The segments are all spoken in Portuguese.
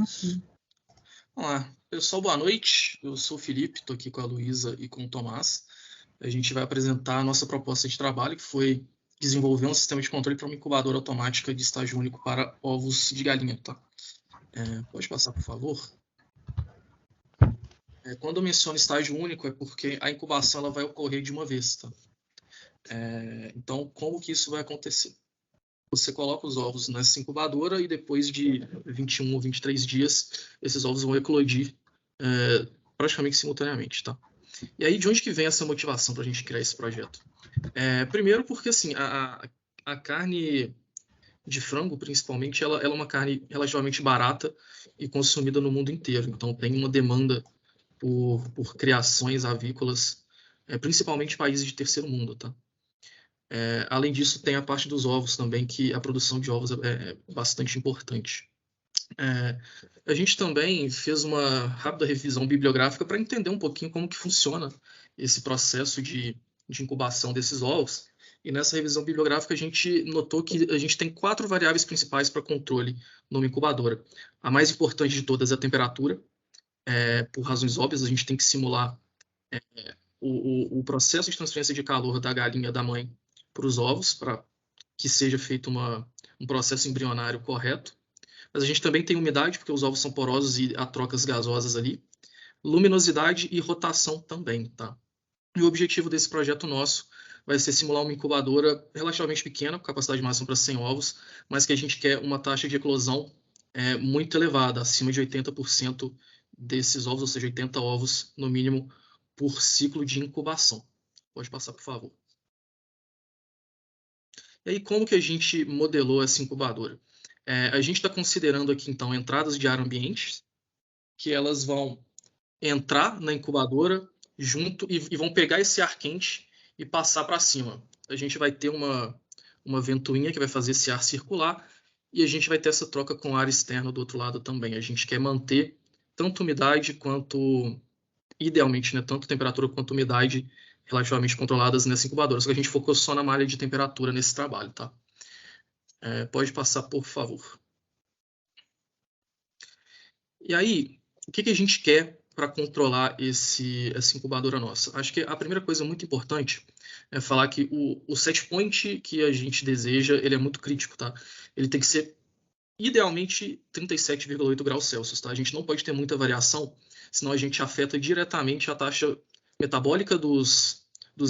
consigo. Olá, pessoal, boa noite. Eu sou o Felipe, estou aqui com a Luísa e com o Tomás. A gente vai apresentar a nossa proposta de trabalho, que foi desenvolver um sistema de controle para uma incubadora automática de estágio único para ovos de galinha. Tá? Pode passar, por favor? Quando eu menciono estágio único, é porque a incubação ela vai ocorrer de uma vez. Tá? Então, como que isso vai acontecer? Você coloca os ovos nessa incubadora e depois de 21 ou 23 dias, esses ovos vão eclodir praticamente simultaneamente, tá? E aí, de onde que vem essa motivação para a gente criar esse projeto? Primeiro porque, assim, a carne de frango, principalmente, ela é uma carne relativamente barata e consumida no mundo inteiro. Então, tem uma demanda por criações avícolas, principalmente em países de terceiro mundo, tá? Além disso, tem a parte dos ovos também, que a produção de ovos é bastante importante. A gente também fez uma rápida revisão bibliográfica para entender um pouquinho como que funciona esse processo de incubação desses ovos. E nessa revisão bibliográfica a gente notou que a gente tem 4 variáveis principais para controle numa incubadora. A mais importante de todas é a temperatura. Por razões óbvias, a gente tem que simular o processo de transferência de calor da galinha da mãe para os ovos, para que seja feito um processo embrionário correto. Mas a gente também tem umidade, porque os ovos são porosos e há trocas gasosas ali. Luminosidade e rotação também, tá? E o objetivo desse projeto nosso vai ser simular uma incubadora relativamente pequena, com capacidade máxima para 100 ovos, mas que a gente quer uma taxa de eclosão muito elevada, acima de 80% desses ovos, ou seja, 80 ovos no mínimo por ciclo de incubação. Pode passar, por favor. E aí, como que a gente modelou essa incubadora? A gente está considerando aqui, então, entradas de ar ambiente, que elas vão entrar na incubadora junto e vão pegar esse ar quente e passar para cima. A gente vai ter uma ventoinha que vai fazer esse ar circular e a gente vai ter essa troca com o ar externo do outro lado também. A gente quer manter tanto umidade quanto, idealmente, né, tanto temperatura quanto umidade relativamente controladas nessa incubadora. Só que a gente focou só na malha de temperatura nesse trabalho, tá? Pode passar, por favor. E aí, o que a gente quer para controlar essa incubadora nossa? Acho que a primeira coisa muito importante é falar que o set point que a gente deseja, ele é muito crítico, tá? Ele tem que ser, idealmente, 37,8 graus Celsius, tá? A gente não pode ter muita variação, senão a gente afeta diretamente a taxa metabólica dos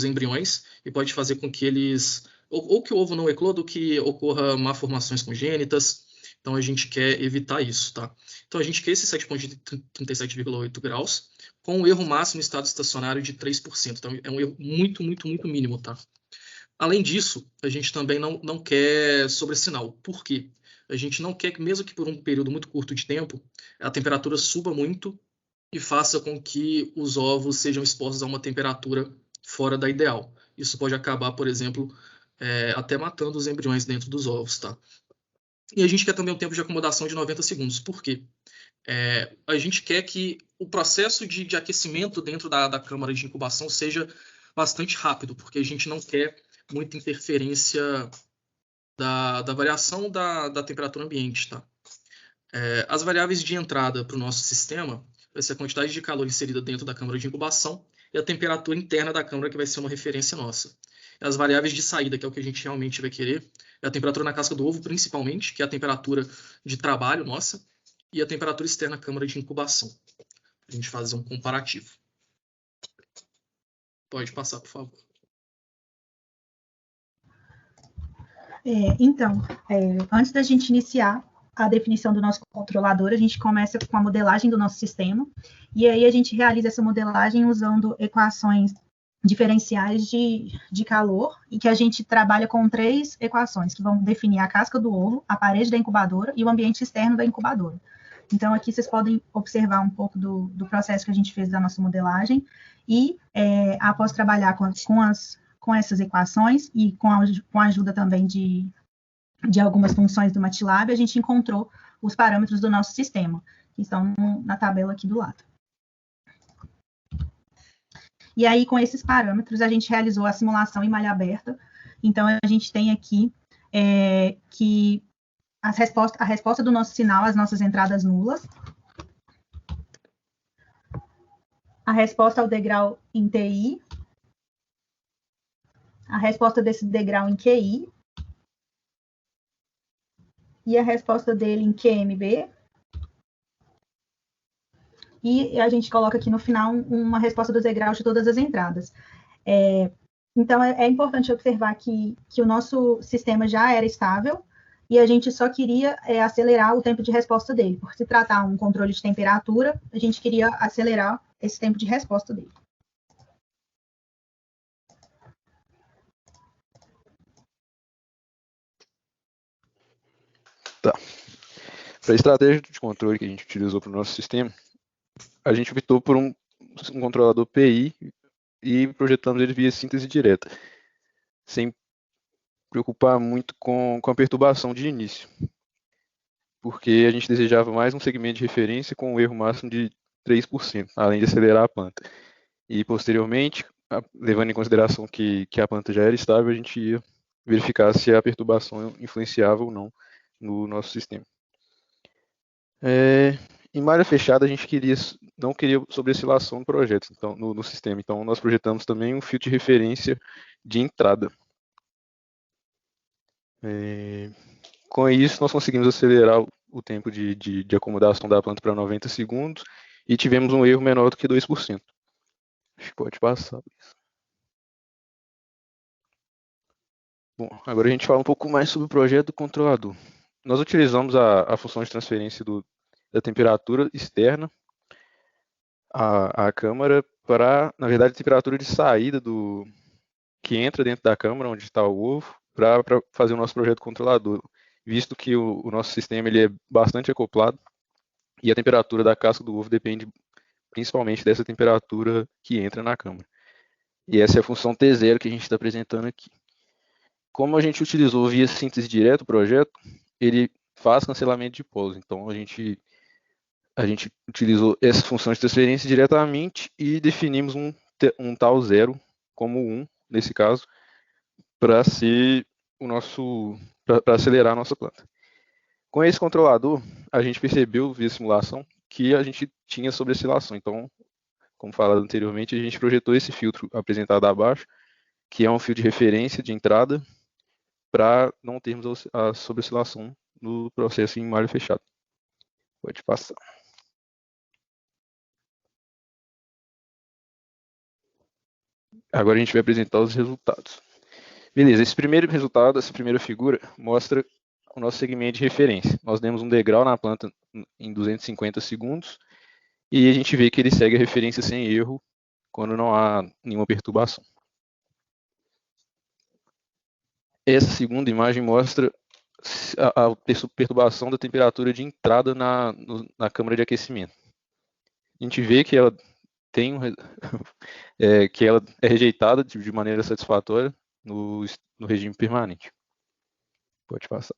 embriões e pode fazer com que eles... Ou que o ovo não ecloda, ou que ocorra malformações congênitas. Então, a gente quer evitar isso, tá? Então, a gente quer esse set point de 37,8 graus, com um erro máximo em estado estacionário de 3%. Então, é um erro muito, muito, muito mínimo, tá? Além disso, a gente também não quer sobressinal. Por quê? A gente não quer que, mesmo que por um período muito curto de tempo, a temperatura suba muito e faça com que os ovos sejam expostos a uma temperatura fora da ideal. Isso pode acabar, por exemplo, até matando os embriões dentro dos ovos, tá? E a gente quer também um tempo de acomodação de 90 segundos. Por quê? A gente quer que o processo de aquecimento dentro da câmara de incubação seja bastante rápido, porque a gente não quer muita interferência da variação da temperatura ambiente, tá? As variáveis de entrada para o nosso sistema vai ser a quantidade de calor inserida dentro da câmara de incubação e a temperatura interna da câmara, que vai ser uma referência nossa. As variáveis de saída, que é o que a gente realmente vai querer, é a temperatura na casca do ovo, principalmente, que é a temperatura de trabalho nossa, e a temperatura externa da câmara de incubação. A gente fazer um comparativo. Pode passar, por favor. Então, antes da gente iniciar a definição do nosso controlador, a gente começa com a modelagem do nosso sistema, e aí a gente realiza essa modelagem usando equações diferenciais de calor, e que a gente trabalha com 3 equações, que vão definir a casca do ovo, a parede da incubadora e o ambiente externo da incubadora. Então, aqui vocês podem observar um pouco do processo que a gente fez da nossa modelagem, e após trabalhar com essas equações e com a ajuda também de algumas funções do MATLAB, a gente encontrou os parâmetros do nosso sistema, que estão na tabela aqui do lado. E aí, com esses parâmetros, a gente realizou a simulação em malha aberta. Então, a gente tem aqui que a resposta do nosso sinal às nossas entradas nulas, a resposta ao degrau em TI, a resposta desse degrau em QI, e a resposta dele em QMB, e a gente coloca aqui no final uma resposta dos degraus de todas as entradas. Então, é importante observar que o nosso sistema já era estável e a gente só queria acelerar o tempo de resposta dele. Por se tratar um controle de temperatura, a gente queria acelerar esse tempo de resposta dele. Tá. Para a estratégia de controle que a gente utilizou para o nosso sistema, a gente optou por um controlador PI e projetamos ele via síntese direta, sem preocupar muito com a perturbação de início, porque a gente desejava mais um segmento de referência com um erro máximo de 3%, além de acelerar a planta. E, posteriormente, levando em consideração que a planta já era estável, a gente ia verificar se a perturbação influenciava ou não no nosso sistema. Em malha fechada, a gente não queria sobreoscilação no projeto, então, no sistema. Então, nós projetamos também um filtro de referência de entrada. Com isso, nós conseguimos acelerar o tempo de acomodação da planta para 90 segundos e tivemos um erro menor do que 2%. Acho que pode passar. Bom, agora a gente fala um pouco mais sobre o projeto do controlador. Nós utilizamos a função de transferência da temperatura externa à câmara para, na verdade, a temperatura de saída que entra dentro da câmara, onde está o ovo, para fazer o nosso projeto controlador, visto que o nosso sistema ele é bastante acoplado e a temperatura da casca do ovo depende principalmente dessa temperatura que entra na câmara. E essa é a função T0 que a gente está apresentando aqui. Como a gente utilizou via síntese direta o projeto, ele faz cancelamento de polos. Então, a gente utilizou essa função de transferência diretamente e definimos um tal zero como 1, nesse caso, para acelerar a nossa planta. Com esse controlador, a gente percebeu via simulação que a gente tinha sobreoscilação. Então, como falado anteriormente, a gente projetou esse filtro apresentado abaixo, que é um filtro de referência de entrada, para não termos a sobreoscilação no processo em malha fechada. Pode passar. Agora a gente vai apresentar os resultados. Beleza, esse primeiro resultado, essa primeira figura, mostra o nosso segmento de referência. Nós demos um degrau na planta em 250 segundos e a gente vê que ele segue a referência sem erro quando não há nenhuma perturbação. Essa segunda imagem mostra a perturbação da temperatura de entrada na câmara de aquecimento. A gente vê que ela que ela é rejeitada de maneira satisfatória no regime permanente. Pode passar.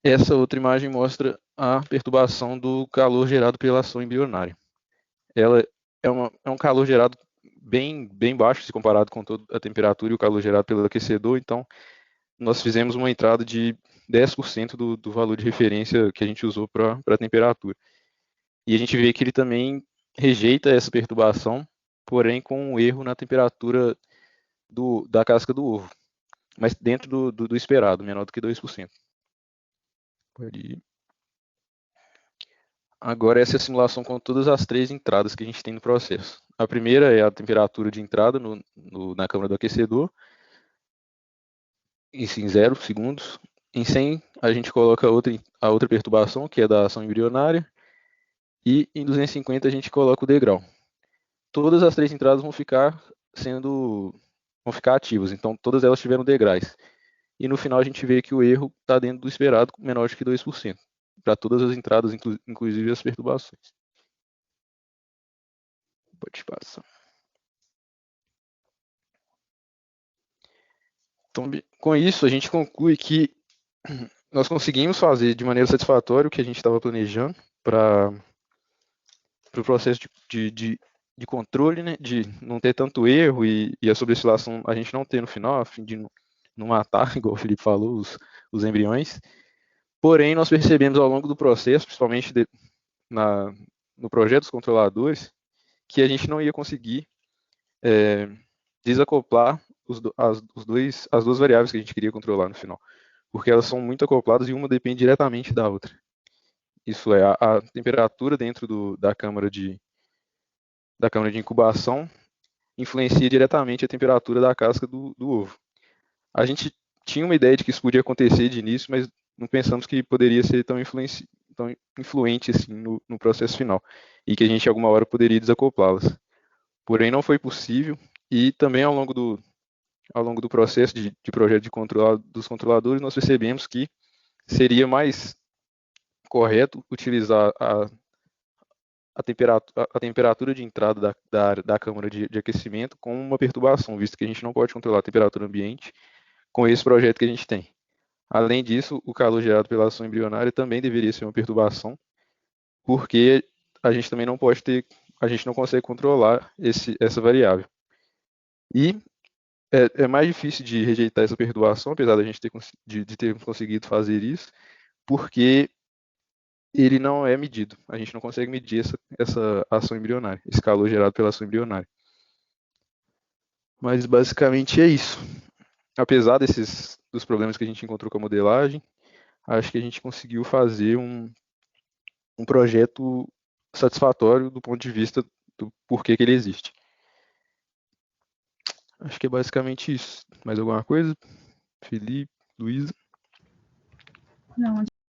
Essa outra imagem mostra a perturbação do calor gerado pela ação embrionária. Ela é um calor gerado bem baixo se comparado com toda a temperatura e o calor gerado pelo aquecedor, então nós fizemos uma entrada de 10% do valor de referência que a gente usou para a temperatura. E a gente vê que ele também rejeita essa perturbação, porém com um erro na temperatura da casca do ovo, mas dentro do esperado, menor do que 2%. Pode ir. Agora essa é a simulação com todas as 3 entradas que a gente tem no processo. A primeira é a temperatura de entrada na câmara do aquecedor, em 0 segundos. Em 100 a gente coloca a outra perturbação, que é da ação embrionária, e em 250 a gente coloca o degrau. Todas as 3 entradas vão ficar ativas, então todas elas tiveram degraus. E no final a gente vê que o erro está dentro do esperado, menor do que 2%, para todas as entradas, inclusive as perturbações. Pode passar. Então, com isso, a gente conclui que nós conseguimos fazer de maneira satisfatória o que a gente estava planejando para o processo de controle, né, de não ter tanto erro e a sobreoscilação a gente não ter no final, a fim de não matar, igual o Felipe falou, os embriões. Porém, nós percebemos ao longo do processo, principalmente no projeto dos controladores, que a gente não ia conseguir desacoplar as duas variáveis que a gente queria controlar no final, porque elas são muito acopladas e uma depende diretamente da outra. Isso é, a temperatura dentro da câmara de incubação influencia diretamente a temperatura da casca do ovo. A gente tinha uma ideia de que isso podia acontecer de início, mas não pensamos que poderia ser tão influente assim no processo final, e que a gente alguma hora poderia desacoplá-las. Porém, não foi possível, e também ao longo do processo de projeto dos controladores, nós percebemos que seria mais correto utilizar a temperatura de entrada da câmara de aquecimento com uma perturbação, visto que a gente não pode controlar a temperatura ambiente com esse projeto que a gente tem. Além disso, o calor gerado pela ação embrionária também deveria ser uma perturbação, porque a gente também não consegue controlar essa variável. E é mais difícil de rejeitar essa perturbação, apesar da gente ter conseguido fazer isso, porque ele não é medido. A gente não consegue medir essa ação embrionária, esse calor gerado pela ação embrionária. Mas basicamente é isso. Apesar dos problemas que a gente encontrou com a modelagem, acho que a gente conseguiu fazer um projeto satisfatório do ponto de vista do porquê que ele existe. Acho que é basicamente isso. Mais alguma coisa? Felipe, Luísa? Não,